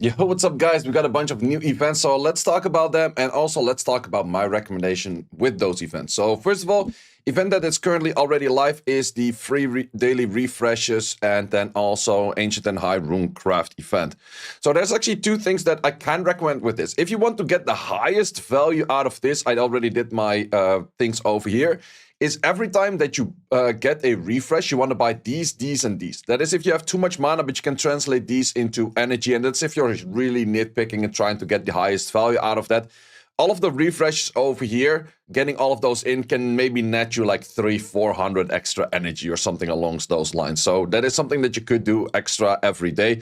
Yo, what's up, guys? We got a bunch of new events, so let's talk about them, and also let's talk about my recommendation with those events. So first of all, event that is currently already live is the free daily refreshes, and then also Ancient and High Runecraft event. So there's actually two things that I can recommend with this. If you want to get the highest value out of this, I already did my things over here. Is every time that you get a refresh, you want to buy these, and these. That is if you have too much mana, but you can translate these into energy, and that's if you're really nitpicking and trying to get the highest value out of that. All of the refreshes over here, getting all of those in can maybe net you like 300-400 extra energy or something along those lines. So that is something that you could do extra every day,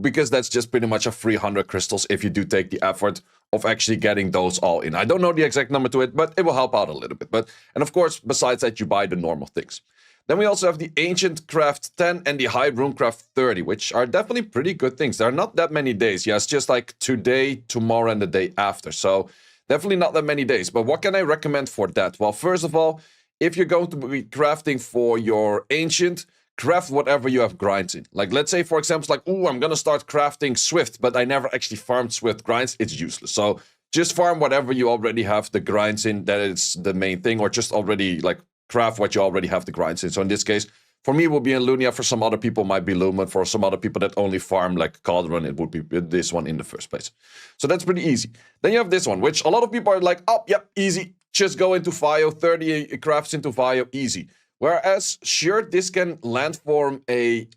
because that's just pretty much a 300 crystals if you do take the effort of actually getting those all in. I don't know the exact number to it, but it will help out a little bit. And of course, besides that, you buy the normal things. Then we also have the Ancient Craft 10 and the High Runecraft 30, which are definitely pretty good things. There are not that many days. Yeah, it's just like today, tomorrow, and the day after. So definitely not that many days. But what can I recommend for that? Well, first of all, if you're going to be crafting for your Ancient, craft whatever you have grinds in. Like, let's say, for example, like, ooh, I'm gonna start crafting Swift, but I never actually farmed Swift grinds. It's useless. So just farm whatever you already have the grinds in. That is the main thing. Or just already, like, craft what you already have the grinds in. So in this case, for me, it will be in Lunia. For some other people, it might be Lumen. For some other people that only farm, like, Cauldron, it would be this one in the first place. So that's pretty easy. Then you have this one, which a lot of people are like, oh, yep, easy. Just go into Vio, 30 crafts into Vio, easy. Whereas, sure, this can landform a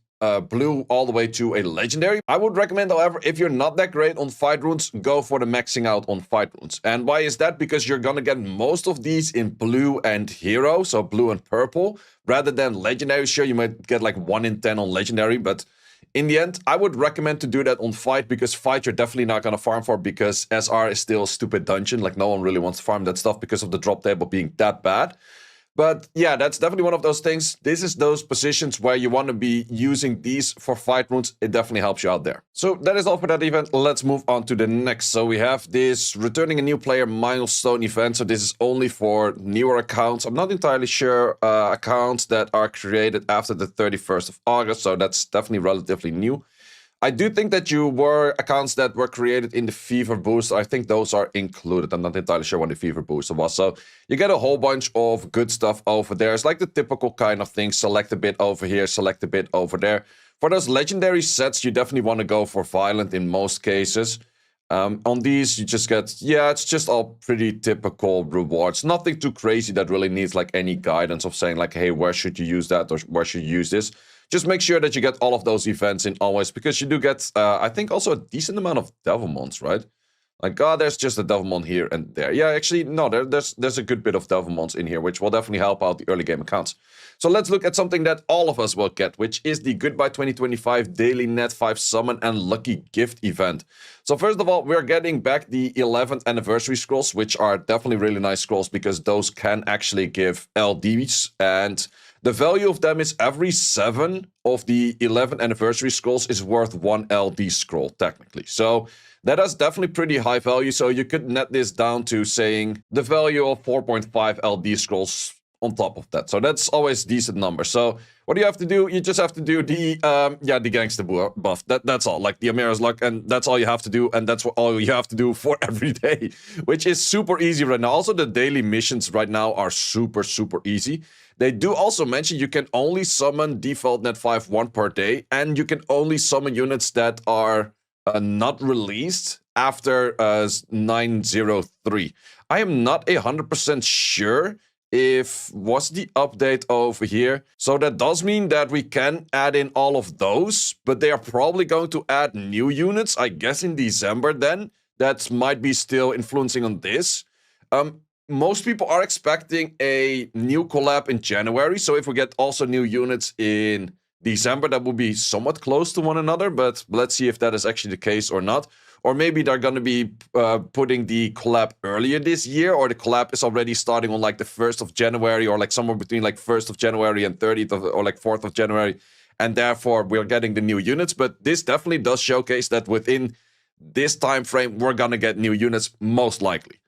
blue all the way to a legendary. I would recommend, however, if you're not that great on fight runes, go for the maxing out on fight runes. And why is that? Because you're gonna get most of these in blue and hero, so blue and purple, rather than legendary. Sure, you might get like 1 in 10 on legendary, but in the end, I would recommend to do that on fight, because fight you're definitely not gonna farm for, because SR is still a stupid dungeon. Like, no one really wants to farm that stuff because of the drop table being that bad. But yeah, that's definitely one of those things. This is those positions where you want to be using these for fight runes. It definitely helps you out there. So that is all for that event. Let's move on to the next. So we have this returning a new player milestone event. So this is only for newer accounts. I'm not entirely sure accounts that are created after the 31st of August. So that's definitely relatively new. I do think that you were accounts that were created in the Fever Booster. I think those are included. I'm not entirely sure what the Fever Booster was. So you get a whole bunch of good stuff over there. It's like the typical kind of thing. Select a bit over here, select a bit over there. For those legendary sets, you definitely want to go for Violent in most cases. On these, you just get, yeah, it's just all pretty typical rewards. Nothing too crazy that really needs like any guidance of saying like, hey, where should you use that or where should you use this? Just make sure that you get all of those events in always, because you do get, I think, also a decent amount of Devilmons, right? Like, oh, there's just a Devilmon here and there. Yeah, actually, no, there's a good bit of Devilmons in here, which will definitely help out the early game accounts. So let's look at something that all of us will get, which is the Goodbye 2025 Daily Net 5 Summon and Lucky Gift event. So first of all, we're getting back the 11th anniversary scrolls, which are definitely really nice scrolls, because those can actually give LDs, and the value of them is every 7 of the 11th anniversary scrolls is worth 1 LD scroll, technically. So that is definitely pretty high value. So you could net this down to saying the value of 4.5 LD scrolls on top of that. So that's always a decent number. So what do you have to do? You just have to do the the gangster buff. That's all. Like the Amira's luck, and that's all you have to do, and that's all you have to do for every day, which is super easy right now. Also, the daily missions right now are super easy. They do also mention you can only summon default net 5 1 per day, and you can only summon units that are not released after 903. I am not 100% sure if what's the update over here. So that does mean that we can add in all of those, but they are probably going to add new units, I guess, in December then. That might be still influencing on this. Most people are expecting a new collab in January, so if we get also new units in December, that will be somewhat close to one another, but let's see if that is actually the case or not. Or maybe they're going to be putting the collab earlier this year, or the collab is already starting on like the 1st of January, or like somewhere between like 1st of January and 30th of, or like 4th of January, and therefore we're getting the new units. But this definitely does showcase that within this time frame, we're going to get new units, most likely.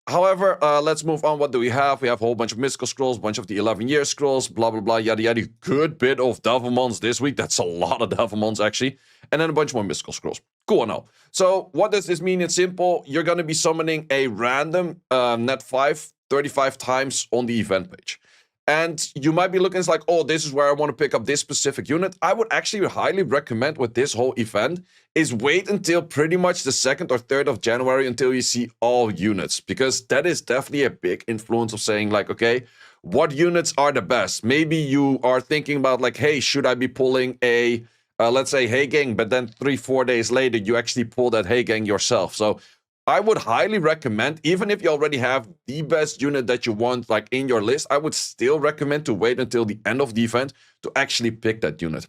However, let's move on. What do we have? We have a whole bunch of mystical scrolls, bunch of the 11-year scrolls, blah, blah, blah, yada, yada. Good bit of Devilmons this week. That's a lot of Devilmons, actually. and then a bunch more mystical scrolls. Cool, now. So what does this mean? It's simple. You're going to be summoning a random net 5 35 times on the event page. And you might be looking, it's like, oh, this is where I want to pick up this specific unit. I would actually highly recommend with this whole event is wait until pretty much the 2nd or 3rd of January until you see all units. Because that is definitely a big influence of saying like, okay, what units are the best? Maybe you are thinking about like, hey, should I be pulling a, let's say, Hey Gang, but then 3-4 days later, you actually pull that Hey Gang yourself. So I would highly recommend, even if you already have the best unit that you want like in your list, I would still recommend to wait until the end of the event to actually pick that unit.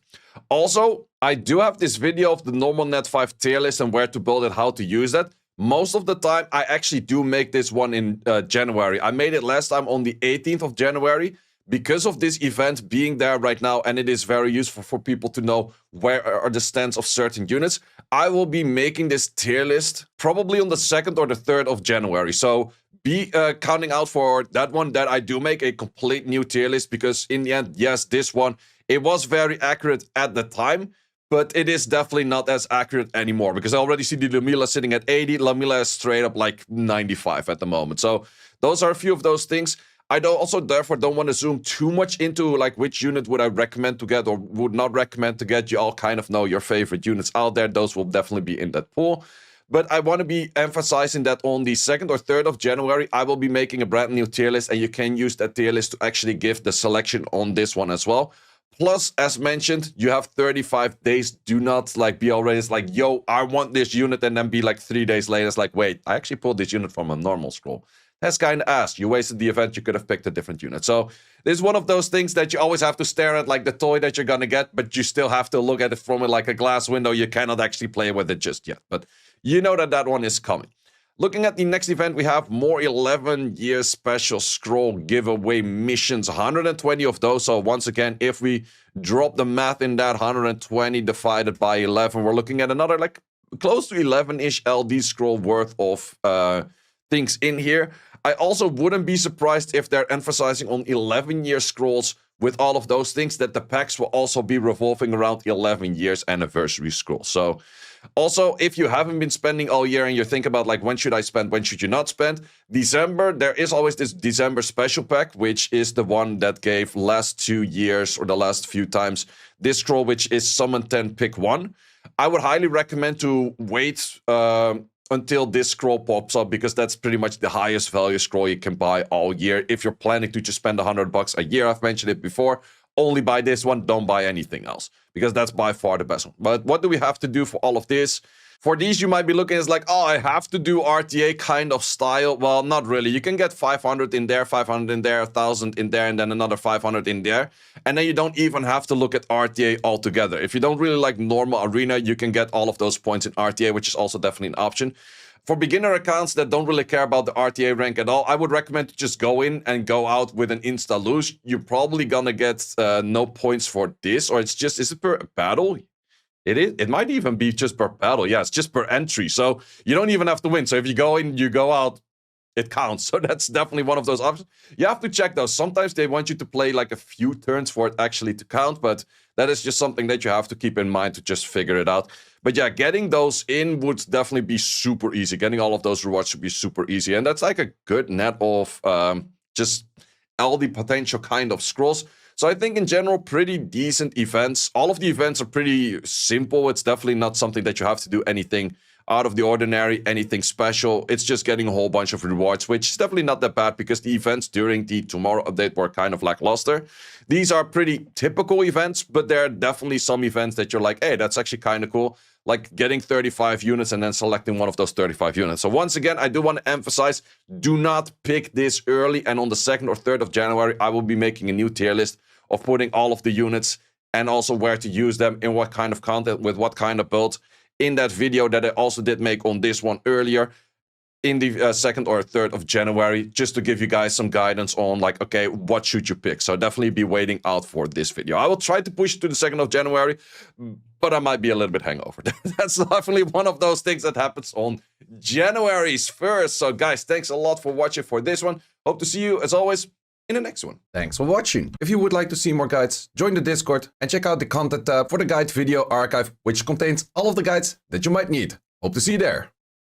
Also, I do have this video of the normal net 5 tier list and where to build it, how to use that. Most of the time, I actually do make this one in January. I made it last time on the 18th of January. Because of this event being there right now, and it is very useful for people to know where are the stands of certain units, I will be making this tier list probably on the 2nd or the 3rd of January. So be counting out for that one, that I do make a complete new tier list, because in the end, yes, this one, it was very accurate at the time, but it is definitely not as accurate anymore, because I already see the Lamila sitting at 80. Lamila is straight up like 95 at the moment. So those are a few of those things. I also therefore don't want to zoom too much into like which unit would I recommend to get or would not recommend to get. You all kind of know your favorite units out there. Those will definitely be in that pool. But I want to be emphasizing that on the 2nd or 3rd of January, I will be making a brand new tier list, and you can use that tier list to actually give the selection on this one as well. Plus, as mentioned, you have 35 days. Do not like be already it's like, yo, I want this unit, and then be like 3 days later, it's like, wait, I actually pulled this unit from a normal scroll. That's kind of ass. You wasted the event. You could have picked a different unit. So this is one of those things that you always have to stare at, like the toy that you're going to get, but you still have to look at it from like a glass window. You cannot actually play with it just yet, but you know that that one is coming. Looking at the next event, we have more 11-year special scroll giveaway missions, 120 of those. So once again, if we drop the math in that 120 divided by 11, we're looking at another like close to 11-ish LD scroll worth of things in here. I also wouldn't be surprised if they're emphasizing on 11-year scrolls with all of those things, that the packs will also be revolving around 11 years anniversary scrolls. So also, if you haven't been spending all year and you think about like when should I spend, when should you not spend, December, there is always this December special pack, which is the one that gave last 2 years or the last few times this scroll, which is Summon 10 Pick 1. I would highly recommend to wait until this scroll pops up, because that's pretty much the highest value scroll you can buy all year. If you're planning to just spend $100 a year, I've mentioned it before, only buy this one, don't buy anything else, because that's by far the best one. But what do we have to do for all of this? For these, you might be looking as like, oh, I have to do RTA kind of style. Well, not really. You can get 500 in there, 500 in there, 1,000 in there, and then another 500 in there. And then you don't even have to look at RTA altogether. If you don't really like normal arena, you can get all of those points in RTA, which is also definitely an option. For beginner accounts that don't really care about the RTA rank at all, I would recommend to just go in and go out with an insta lose. You're probably gonna get no points for this, or it's just, is it per battle? It is. It might even be just per battle. Yeah, it's just per entry. So you don't even have to win. So if you go in, you go out, it counts. So that's definitely one of those options. You have to check those. Sometimes they want you to play like a few turns for it actually to count, but that is just something that you have to keep in mind to just figure it out. But yeah, getting those in would definitely be super easy. Getting all of those rewards should be super easy. And that's like a good net of just all the potential kind of scrolls. So I think in general, pretty decent events. All of the events are pretty simple. It's definitely not something that you have to do anything out of the ordinary, anything special. It's just getting a whole bunch of rewards, which is definitely not that bad, because the events during the tomorrow update were kind of lackluster. These are pretty typical events, but there are definitely some events that you're like, hey, that's actually kind of cool. Like getting 35 units and then selecting one of those 35 units. So once again, I do want to emphasize, do not pick this early. And on the 2nd or 3rd of January, I will be making a new tier list of putting all of the units and also where to use them, in what kind of content, with what kind of build, in that video that I also did make on this one earlier in the 2nd or 3rd of January, just to give you guys some guidance on like, okay, what should you pick? So definitely be waiting out for this video. I will try to push it to the 2nd of January, but I might be a little bit hangover. That's definitely one of those things that happens on January's 1st. So guys, thanks a lot for watching for this one. Hope to see you as always in the next one. Thanks for watching. If you would like to see more guides, join the Discord and check out the content tab for the guide video archive, which contains all of the guides that you might need. Hope to see you there.